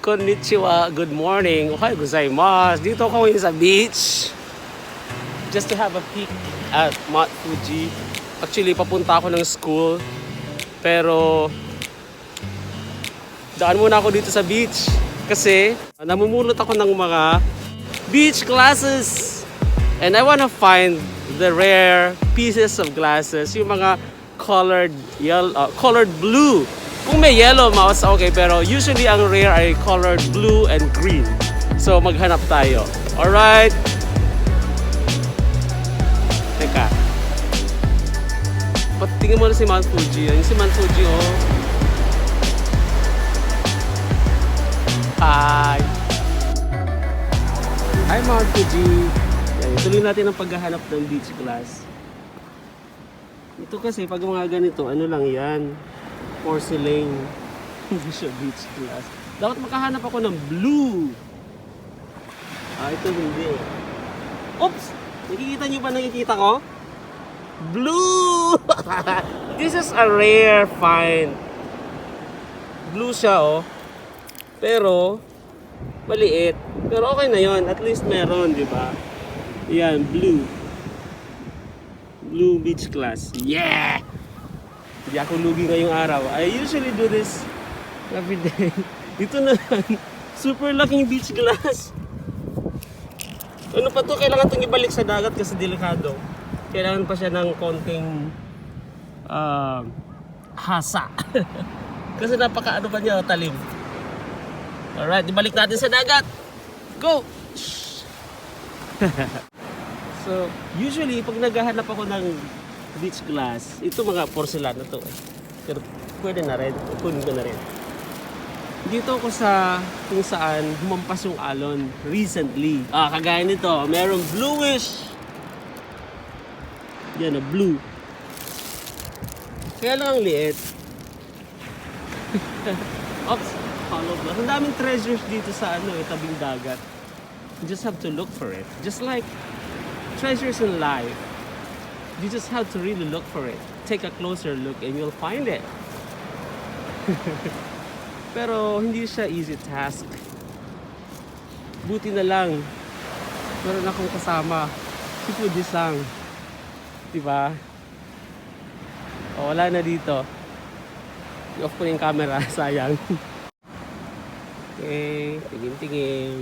konnichiwa, good morning, ohay gozaimasu. Dito ako ngayon sa beach. Just to have a peek at Mount Fuji. Actually, papunta ako ng school. Pero, daan muna ako dito sa beach. Kasi, namumulot ako ng mga beach glasses. And I wanna find the rare pieces of glasses. Yung mga colored yellow, colored blue. Kung may yellow mouse, okay. Pero usually ang rare ay colored blue and green. So, maghanap tayo. Alright. Teka. Tingnan mo na si Mount Fuji. Yung si Mount Fuji, oh. Hi! Hi, Mount Fuji! Yan, tuloy natin ang paghahanap ng beach glass. Ito kasi, pag mga ganito, ano lang yan? Porcelain. Hindi siya beach glass. Dapat makahanap ako ng blue. Ito hindi. Oops! Nakikita nyo ba nakikita ko? Blue! This is a rare find. Blue siya, oh. Pero, maliit. Pero okay na yon. At least meron, di ba? Yan, blue. Blue beach glass. Yeah! Hindi ako lugi ngayong araw. I usually do this every day. Ito na lang. Super laking beach glass. Ano pa to? Kailangan itong ibalik sa dagat kasi delikado. Kailangan pa siya ng konting hasa. Kasi napaka ano ba niya, talim. Alright, ibalik natin sa dagat. Go! So, usually, pag naghahanap ako ng beach glass, ito mga porcelain na to. Pero pwede na rin. Kunin ko na rin. Dito ako sa kung saan humampas yung alon recently. Kagaya nito, merong bluish. Yan na, blue. Kaya lang ang liit. Oops, hollow block. Ang daming treasures dito sa tabing dagat. You just have to look for it. Just like treasures in life. You just have to really look for it. Take a closer look and you'll find it. Pero hindi siya easy task. Buti na lang meron akong kasama si Fuji-san. Diba? Wala na dito. I-off ko na yung camera. Sayang. Okay, tingin-tingin.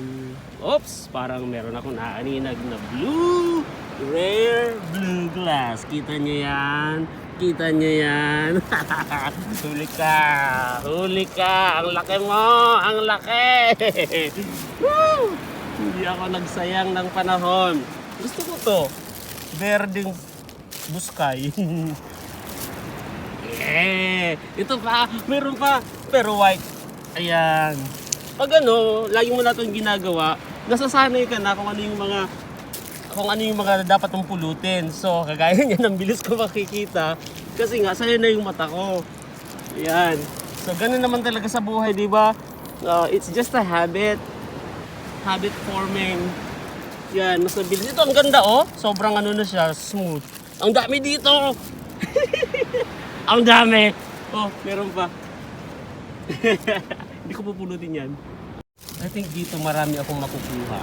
Oops! Parang meron akong naaninag na blue. Rare blue glass. Kita nyo yan? Kita nyo yan? Huli ka! Huli ka! Ang laki mo! Ang laki! Woo! Hindi ako nagsayang ng panahon. Gusto ko to. Berdeng buskay. Yeah! Ito pa! Meron pa! Pero white. Ayan. Pag lagi mo na itong ginagawa, nasasanay ka na kung ano yung mga dapat mong pulutin. So, kagaya niyan, ang bilis ko makikita kasi nga, sanay na yung mata ko. Ayan. So, ganun naman talaga sa buhay, di ba? It's just a habit. Habit forming. Yan, mas mabilis. Ito, ang ganda, oh. Sobrang na siya, smooth. Ang dami dito. Ang dami. Oh, meron pa. Hindi ko pupulutin yan. I think dito marami akong makukuha.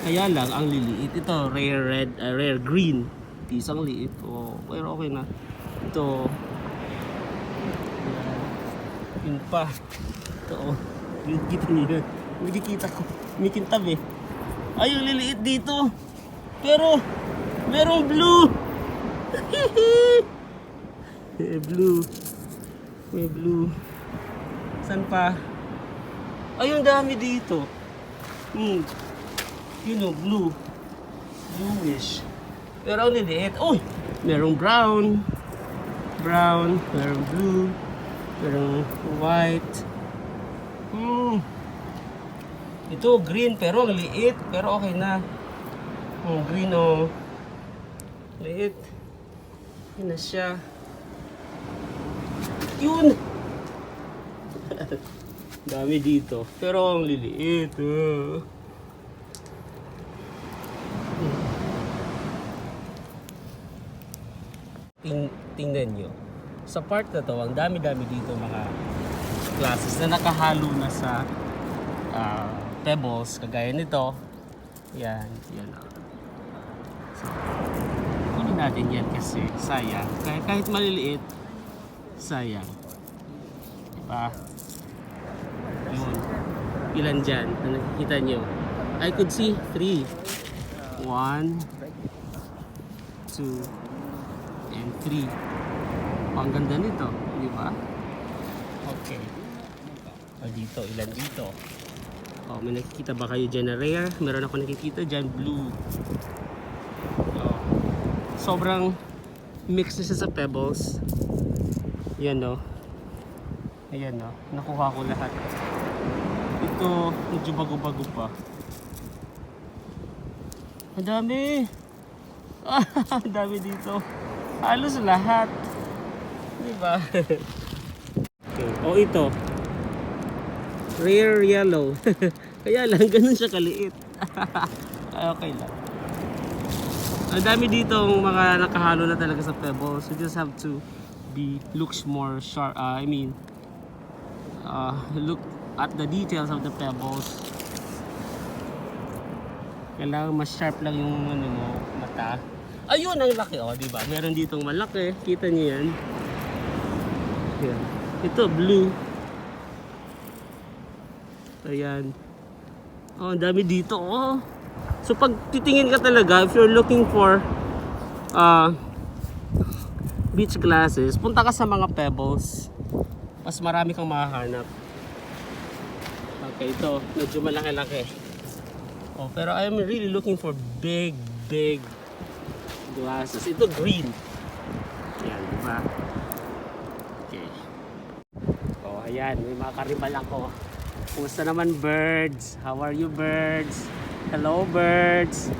Kaya lang, ang liliit. Ito, rare red, rare green. Isang liit. Oh, pero okay na. Ito. Yun pa. Ito, oh. Kita niyo yun. Nakikita ko. Mikintab eh. Ay, yung liliit dito. Pero, merong blue. Blue. May blue. Saan pa? Ay, yung dami dito. You know, blue. Bluish. Pero ang liliit. Uy! Merong brown. Brown. Merong blue. Merong white. Ito, green. Pero ang liit. Pero okay na. Green, oh. Liit. Yun na siya. Yun! Dami dito. Pero ang liliit. Tingnan nyo. Sa part na to, ang dami-dami dito mga classes na nakahalo na sa pebbles kagaya nito. Yan, yan. So, kunin natin yan kasi sayang. Kahit maliliit, sayang. Diba? Yun. Ilan dyan? Ano nakikita nyo? I could see 3. 1, 2, and 3. Ang ganda nito, di ba? Okay. O dito, ilan dito? O, may nakikita ba kayo dyan na rare? Meron ako nakikita dyan, blue. O, sobrang mix na siya sa pebbles. Yan o. Ayan o, nakuha ko lahat. Ito, medyo bago-bago pa. Ang dami! Ang dami dito. Halos lahat. Diba? Okay. O ito. Rare yellow. Kaya lang, ganun siya kaliit. Okay lang. Ang dami dito mga nakahalo na talaga sa pebbles. You just have to looks more sharp. Look at the details of the pebbles. Kailangan mas sharp lang yung ano mo, mata. Ayun ang laki, oh, di ba? Meron ditong malaki. Kita niyo yan? Yan. Ito blue. Ayan. Oh, ang dami dito, oh. So pag titingin ka talaga, if you're looking for beach glasses, punta ka sa mga pebbles. Mas marami kang mahahanap. Okay, ito medyo malaki-laki. Oh, pero I am really looking for big glasses. Ito green. Yan, di ba? Okay. Oh, ayan, may mga karibal ako. Kumusta naman birds? How are you birds? Hello birds.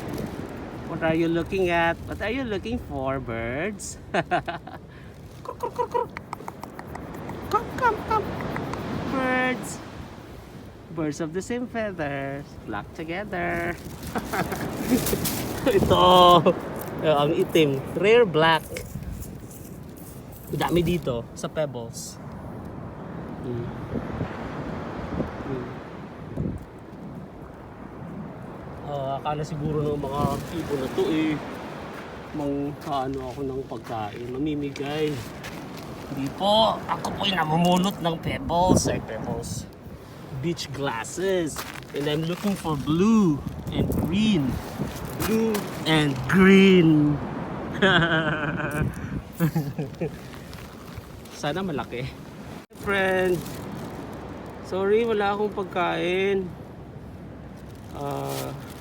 What are you looking at? What are you looking for, birds? Come. Birds. Birds of the same feathers. Flock together. Ito. Ang itim. Rare black. Dami dito sa pebbles. Akala siguro ng mga ibon na to ano ako ng pagkain, mamimigay. Hindi po, ako po'y namumulot ng pebbles. Ay, pebbles. Beach glasses. And I'm looking for blue and green. Blue and green. Sana malaki. Friend, sorry, wala akong pagkain.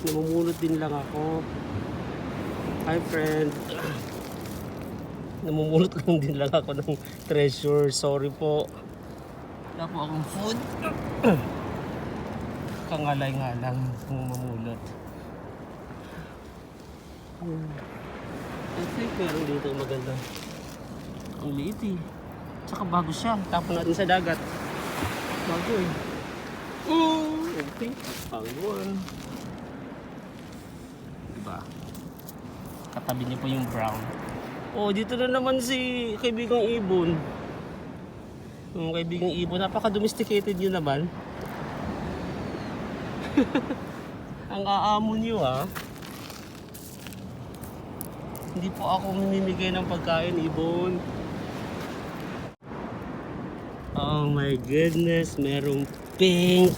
Namumulot din lang ako. Hi friend. Namumulot lang din lang ako ng treasure. Sorry po. Wala po akong food. Kangalay nga lang kung mamulot. I think meron dito maganda. Ang liit eh. Tsaka bago siya. Tapon natin sa dagat. Bago eh. Okay. Pangwan. Diba? Katabi niyo po yung brown. Oh, dito na naman si kaibigang ibon. Yung kaibigang ibon, napaka-domesticated yun naman. Ang aamo niyo ah. Hindi po ako mamimigay ng pagkain, ibon. Oh my goodness, merong pink.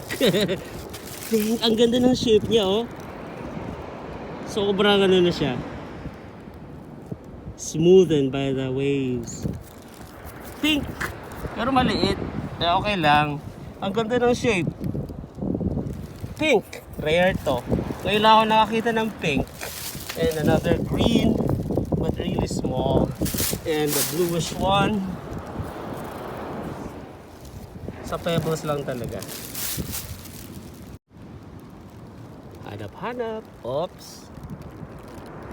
Pink, ang ganda ng shape niya oh. Sobrang ano na siya. Smoothened by the waves. Pink! Pero maliit. Kaya okay lang. Ang ganda ng shape. Pink. Rare to. Ngayon lang ako nakakita ng pink. And another green. But really small. And the bluish one. Sa pebbles lang talaga. Hanap-hanap. Oops.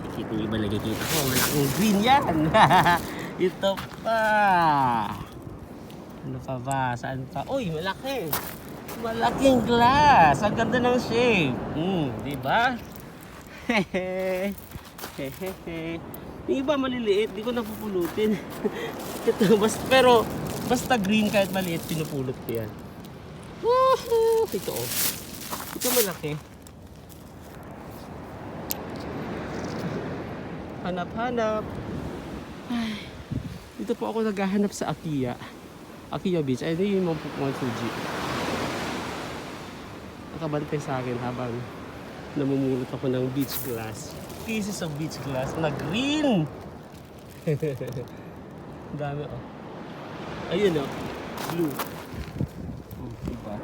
Nakikita niyo ba nakikita ko? Malaking green yan. Ito pa. Ano pa ba? Saan pa? Uy, malaki. Malaking glass. Ang ganda ng shape. Diba? Hehehe. Yung iba maliliit. Di ko napupulutin. Ito, pero basta green kahit maliit, pinupulot ko yan. Woohoo! Ito oh. Ito malaki. Hanap-hanap. Ay, dito po ako naghahanap sa Akiya. Akiya Beach. Ay, hindi yung Mount Fuji. Nakabantay sa akin habang namumulot ako ng beach glass. Pieces of beach glass na green. Dami oh. Ayun oh. Blue. Diba?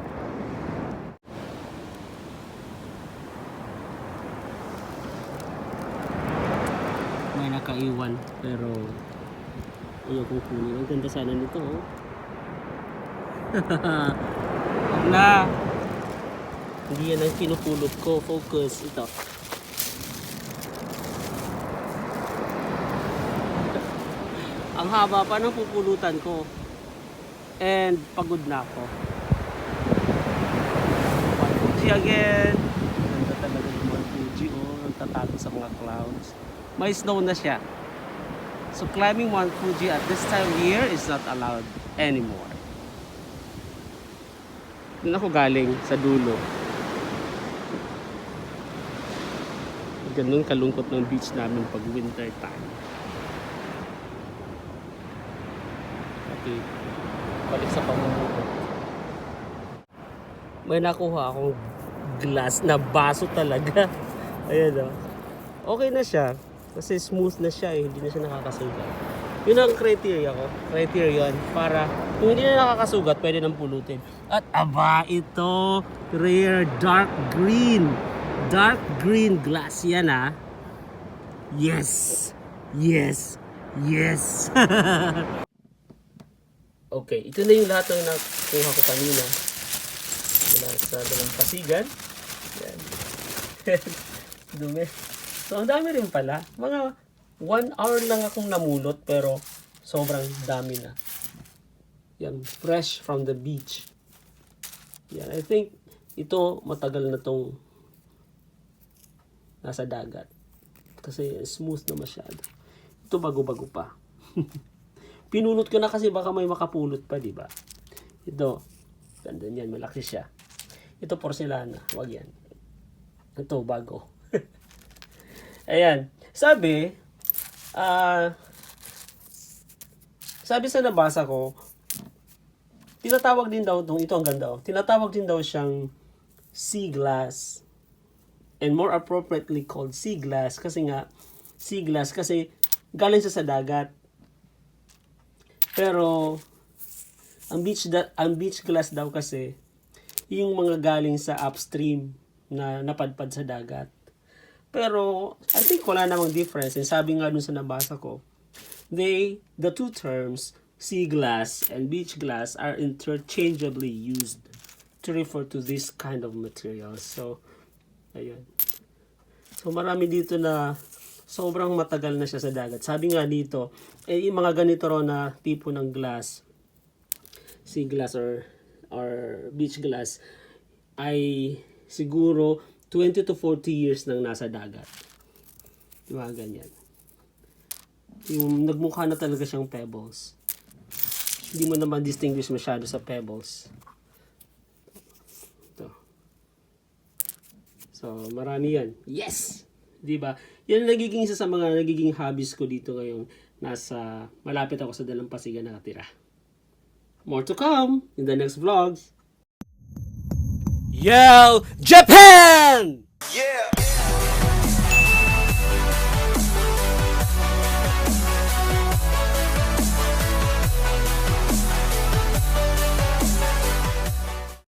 May nakaiwan pero ayaw kong kunin. Ang ganda sana nito oh. Huwag na. Hindi yan ang pinupulot ko. Focus. Ito. Ang haba pa ng pupulutan ko. And pagod na ako. Mount Fuji again. Ganda talaga yung Mount Fuji. Oh, nagtatago sa mga clouds. May snow na siya. So climbing Mount Fuji at this time of year is not allowed anymore. Doon ako galing sa dulo. Ganun kalungkot ng beach namin pag winter time. Okay, balik sa pamumuot. May nakuha akong glass na baso talaga. Ayan o. Okay na siya. Kasi smooth na siya eh. Hindi na siya nakakasugat. Yun ang criterion para kung hindi na nakakasugat, pwede nang pulutin. At aba, ito rare dark green. Dark green glass yan ah. Yes. Yes. Yes. Okay, ito na yung lahat ng nakuha ko kanina. Mula sa dalampasigan. Yan. Dumi. So, ang dami rin pala. Mga 1 hour lang akong namulot pero sobrang dami na. Yan, fresh from the beach. Yan, I think ito matagal na tong nasa dagat. Kasi smooth na masyado. Ito bago-bago pa. Pinulot ko na kasi baka may makapulot pa, di ba? Ito, ganda niyan, malaki siya. Ito porcelana, wag yan. Ito bago. Ayan, sabi sa nabasa ko, tinatawag din daw ito ang ganda oh. Tinatawag din daw siyang sea glass. And more appropriately called sea glass kasi galing siya sa dagat. Pero ang beach glass daw kasi yung mga galing sa upstream na napadpad sa dagat. Pero I think wala namang difference. And sabi nga dun sa nabasa ko, the two terms sea glass and beach glass are interchangeably used to refer to this kind of materials. So ayun. So marami dito na sobrang matagal na siya sa dagat. Sabi nga dito, yung mga ganito raw na tipo ng glass, sea glass or beach glass, ay siguro 20 to 40 years nang nasa dagat. Yung mga ganyan. Yung nagmukha na talaga siyang pebbles. Hindi mo naman distinguish masyado sa pebbles. Ito. So, marami yan. Yes! Diba? Yan ang nagiging isa sa mga nagiging hobbies ko dito ngayong malapit ako sa Dalampasigan nakatira. More to come in the next vlogs. Yo, Japan! Yeah!